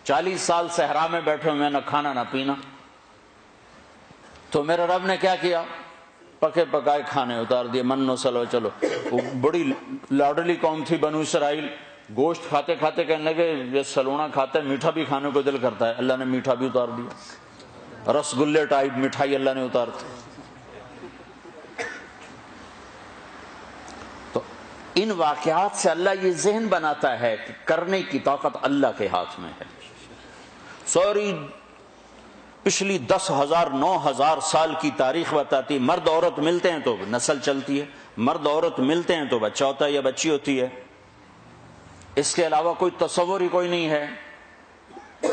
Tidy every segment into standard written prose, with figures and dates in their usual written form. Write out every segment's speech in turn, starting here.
40 سال صحرا میں بیٹھے ہوئے، نہ کھانا نہ پینا، تو میرے رب نے کیا کیا؟ پکے پکائے کھانے اتار دیے، من و سلوہ۔ چلو، وہ بڑی لاڈلی قوم تھی بنو اسرائیل، گوشت کھاتے کھاتے کہنے لگے یہ سلونا کھاتے ہیں، میٹھا بھی کھانے کو دل کرتا ہے، اللہ نے میٹھا بھی اتار دیا، رسگلے ٹائپ مٹھائی اللہ نے اتار دی۔ تو ان واقعات سے اللہ یہ ذہن بناتا ہے کہ کرنے کی طاقت اللہ کے ہاتھ میں ہے۔ سوری پچھلی 10,000 9,000 سال کی تاریخ بتاتی، مرد عورت ملتے ہیں تو نسل چلتی ہے، مرد عورت ملتے ہیں تو بچہ ہوتا ہے یا بچی ہوتی ہے، اس کے علاوہ کوئی تصور ہی کوئی نہیں ہے۔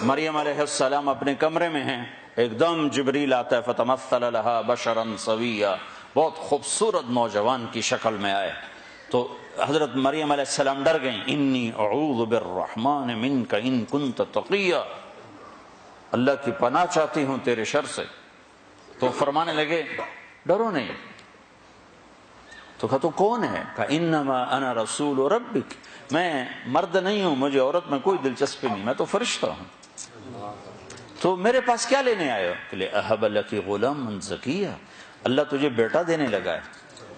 مریم علیہ السلام اپنے کمرے میں ہیں، ایک دم جبریل آتا ہے، فتمثل لها بشرا سویا، بہت خوبصورت نوجوان کی شکل میں آئے، تو حضرت مریم علیہ السلام ڈر گئیں، انی اعوذ بالرحمن منک ان کنت تقیا، اللہ کی پناہ چاہتی ہوں تیرے شر سے۔ تو فرمانے لگے ڈرو نہیں۔ تو کہا تو کون ہے؟ کہا انما انا رسول ربک، میں مرد نہیں ہوں، مجھے عورت میں کوئی دلچسپی نہیں، میں تو فرشتہ ہوں، تو میرے پاس کیا لینے آئے ہو؟ کہ لے اہب لک غلاما زکیہ، اللہ تجھے بیٹا دینے لگا ہے۔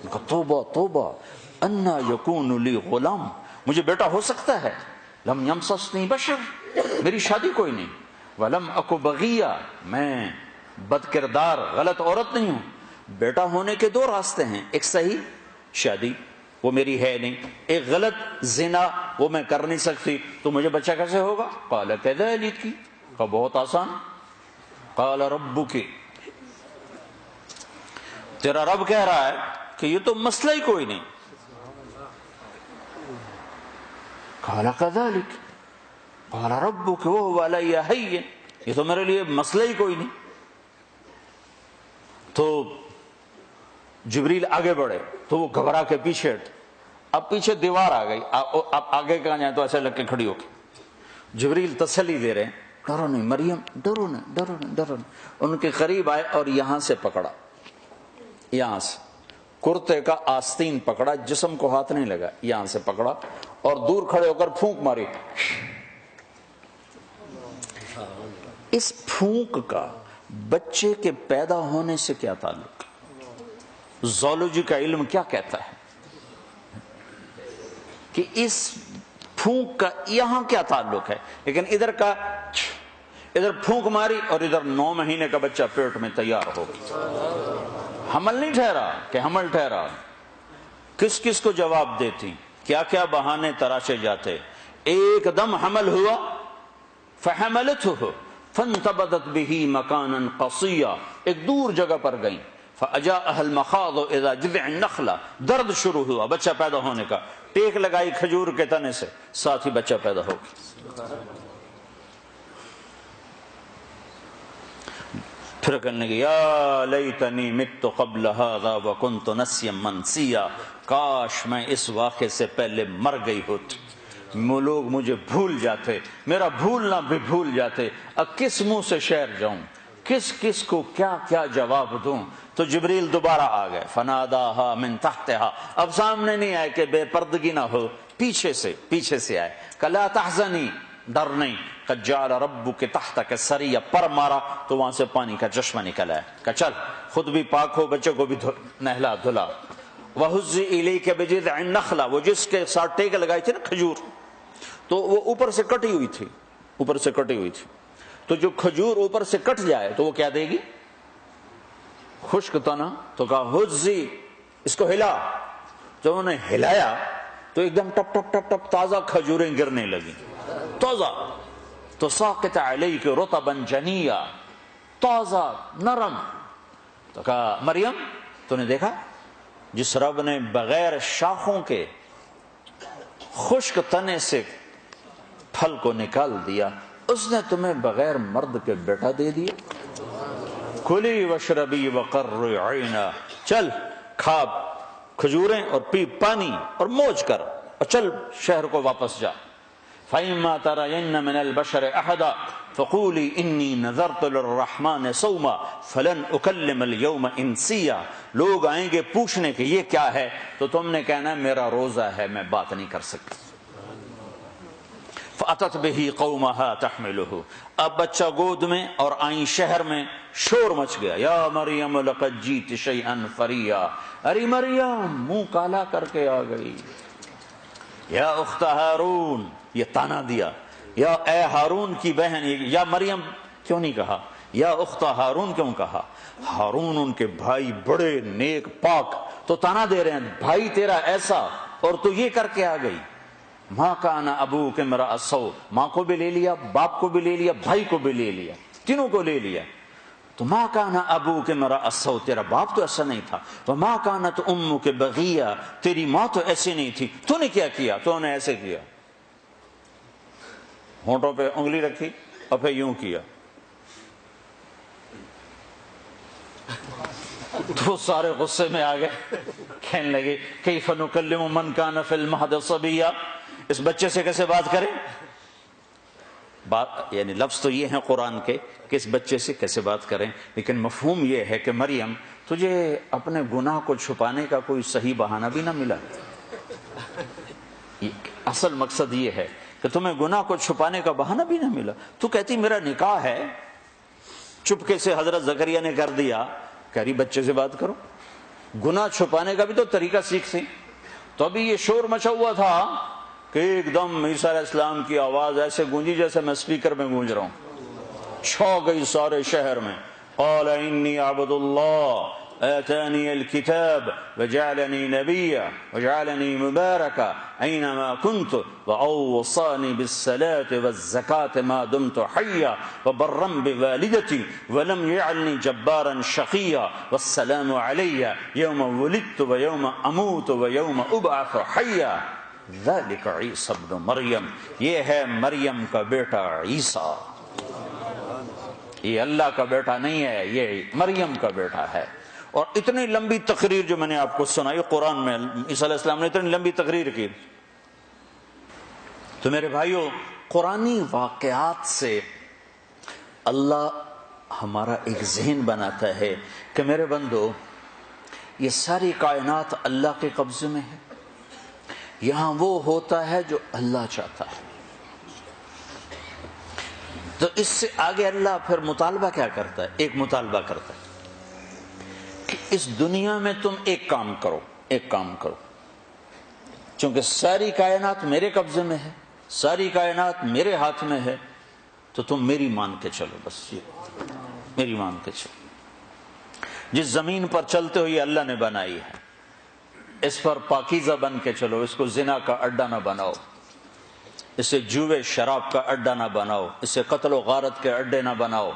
کہا توبہ توبہ، انا یکون لی غلام، مجھے بیٹا ہو سکتا ہے؟ لم یمسسنی بشر، میری شادی کوئی نہیں، ولم اکو بغیہ، میں بد کردار غلط عورت نہیں ہوں۔ بیٹا ہونے کے 2 راستے ہیں، ایک صحیح شادی، وہ میری ہے نہیں، ایک غلط زنا، وہ میں کر نہیں سکتی، تو مجھے بچہ کیسے ہوگا؟ قال کذلک، کہا بہت آسان، قال ربک، تیرا رب کہہ رہا ہے کہ یہ تو مسئلہ ہی کوئی نہیں۔ قال کذلک قال ربک وہو علی ہین، یہ تو میرے لیے مسئلہ ہی کوئی نہیں۔ تو جبریل آگے بڑھے تو وہ گھبرا کے پیچھے ہٹے، اب پیچھے دیوار آ گئی، اب آگے کہاں جائیں تو ایسے لگ کے کھڑی ہو کے جبریل تسلی دے رہے ہیں، ڈرو نہیں مریم، ڈرو نہیں ڈرو نہیں ڈرو نہیں۔ ان کے قریب آئے اور یہاں سے پکڑا، یہاں سے کرتے کا آستین پکڑا، جسم کو ہاتھ نہیں لگا، یہاں سے پکڑا اور دور کھڑے ہو کر پھونک ماری۔ اس پھونک کا بچے کے پیدا ہونے سے کیا تعلق؟ زولوجی کا علم کیا کہتا ہے کہ اس پھونک کا یہاں کیا تعلق ہے؟ لیکن ادھر پھونک ماری اور ادھر 9 مہینے کا بچہ پیٹ میں تیار ہو گیا۔ حمل نہیں ٹھہرا کہ حمل ٹھہرا، کس کس کو جواب دیتی، کیا کیا بہانے تراشے جاتے، ایک دم حمل ہوا، فحملته فانتبذت به مکانا قصیا، ایک دور جگہ پر گئیں، فاجاءها المخاض اذا جذع النخلہ، درد شروع ہوا بچہ پیدا ہونے کا، ٹیک لگائی کھجور کے تنے سے، ساتھ ہی بچہ پیدا ہو گیا۔ پھر کہنے لگے یا لیتنی مت قبل هذا وکنت نسیا منسیا، کاش میں اس واقعے سے پہلے مر گئی ہوتی، لوگ مجھے بھول جاتے، میرا بھولنا بھی بھول جاتے، اب کس منہ سے شعر جاؤں، کس کس کو کیا کیا جواب دوں۔ تو جبریل دوبارہ آ گئے، فناداها من تحتها، اب سامنے نہیں آئے کہ بے پردگی نہ ہو، پیچھے سے آئے، کہ لا تحزنی، ڈر نہیں، قد جعل ربک تحتک سریا، پر مارا تو وہاں سے پانی کا چشمہ نکل آیا، کہ چل خود بھی پاک ہو، بچے کو بھی نہلا دھلا۔ وَهُزِّ إِلَيْكَ بِجِذْعِ النَّخْلَةِ، وہ جس کے ساتھ ٹیک لگائی تھی نا کھجور، تو وہ اوپر سے کٹی ہوئی تھی، تو جو کھجور اوپر سے کٹ جائے تو وہ کیا دے گی؟ خشک تنا، تو کہا ہزی، اس کو ہلا، جب انہوں نے ہلایا تو ایک دم ٹپ ٹپ ٹپ ٹپ تازہ کھجوریں گرنے لگی، تازہ، تو ساقط علیک رطبا جنیا، تازہ نرم۔ تو کہا مریم تو نے دیکھا جس رب نے بغیر شاخوں کے خشک تنے سے پھل کو نکال دیا، اس نے تمہیں بغیر مرد کے بیٹا دے دیا۔ کلی وشربی وقرری عینا، چل کھا کھجوریں اور پی پانی اور موج کر، اور چل شہر کو واپس جا۔ فَإِمَّا تَرَيَنَّ مِنَ الْبَشَرِ أَحَدًا فَقُولِي إِنِّي نَذَرْتُ لِلرَّحْمَنِ صَوْمًا فَلَنْ أُكَلِّمَ الْيَوْمَ إِنسِيًّا، لوگ آئیں گے پوچھنے کہ یہ کیا ہے، تو تم نے کہنا میرا روزہ ہے، میں بات نہیں کر سکتی۔ فأتت به قومها تحمله، اب بچہ گود میں اور آئیں شہر میں، شور مچ گیا، یا مریم لقد جیت شیئا فریا، ارے مریم منہ کالا کر کے آ گئی، یا اخت ہارون، یہ تانا دیا، یا اے ہارون کی بہن، یا مریم کیوں نہیں کہا، یا اخت ہارون کیوں کہا؟ ہارون ان کے بھائی بڑے نیک پاک، تو تانا دے رہے ہیں بھائی تیرا ایسا اور تو یہ کر کے آ گئی۔ ماں کان ابوک امرأ سوء، ماں کو بھی لے لیا، باپ کو بھی لے لیا، بھائی کو بھی لے لیا، تینوں کو لے لیا۔ تو ماں کان ابوک امرأ سوء، تیرا باپ تو ایسا نہیں تھا، وما کانت امک بغیہ، تیری ماں تو ایسی نہیں تھی، تو نے کیا کیا؟ تو نے ایسے کیا، ہونٹوں پہ انگلی رکھی اور پھر یوں کیا، تو سارے غصے میں آ گئے، کہنے لگے کیف نکلم من کان فی المہد صبیا، اس بچے سے کیسے بات کریں؟ بات یعنی لفظ تو یہ ہیں قرآن کے کہ اس بچے سے کیسے بات کریں، لیکن مفہوم یہ ہے کہ مریم تجھے اپنے گناہ کو چھپانے کا کوئی صحیح بہانہ بھی نہ ملا، اصل مقصد یہ ہے کہ تمہیں گناہ کو چھپانے کا بہانہ بھی نہ ملا، تو کہتی میرا نکاح ہے، چپکے سے حضرت زکریا نے کر دیا، کہہ رہی بچے سے بات کرو، گناہ چھپانے کا بھی تو طریقہ سیکھ سی۔ تو ابھی یہ شور مچا ہوا تھا کہ ایک دم عیسیٰ علیہ السلام کی آواز ایسے گونجی جیسے میں سپیکر میں گونج رہا ہوں، چھا گئی سارے شہر میں، قال انی عبد اللہ آتانی الکتاب وجعلنی نبیا وجعلنی مبارکا اینما کنت واوصانی بالصلاة والزکاة ما دمت حیا وبرا بوالدتی ولم یجعلنی جبارا شقیا والسلام علی یوم ولدت ویوم اموت ویوم ابعث حیا ذلک عیسی ابن مریم، یہ ہے مریم کا بیٹا عیسیٰ، یہ اللہ کا بیٹا نہیں ہے، یہ مریم کا بیٹا ہے۔ اور اتنی لمبی تقریر جو میں نے آپ کو سنائی قرآن میں، عیسیٰ علیہ السلام نے اتنی لمبی تقریر کی۔ تو میرے بھائیوں، قرآنی واقعات سے اللہ ہمارا ایک ذہن بناتا ہے کہ میرے بندو، یہ ساری کائنات اللہ کے قبضے میں ہے، یہاں وہ ہوتا ہے جو اللہ چاہتا ہے۔ تو اس سے آگے اللہ پھر مطالبہ کیا کرتا ہے؟ ایک مطالبہ کرتا ہے کہ اس دنیا میں تم ایک کام کرو، ایک کام کرو، چونکہ ساری کائنات میرے قبضے میں ہے، ساری کائنات میرے ہاتھ میں ہے، تو تم میری مان کے چلو، بس یہ میری مان کے چلو۔ جس زمین پر چلتے ہو یہ اللہ نے بنائی ہے، اس پر پاکیزہ بن کے چلو، اس کو زنا کا اڈا نہ بناؤ، اسے جوئے شراب کا اڈا نہ بناؤ، اسے قتل و غارت کے اڈے نہ بناؤ،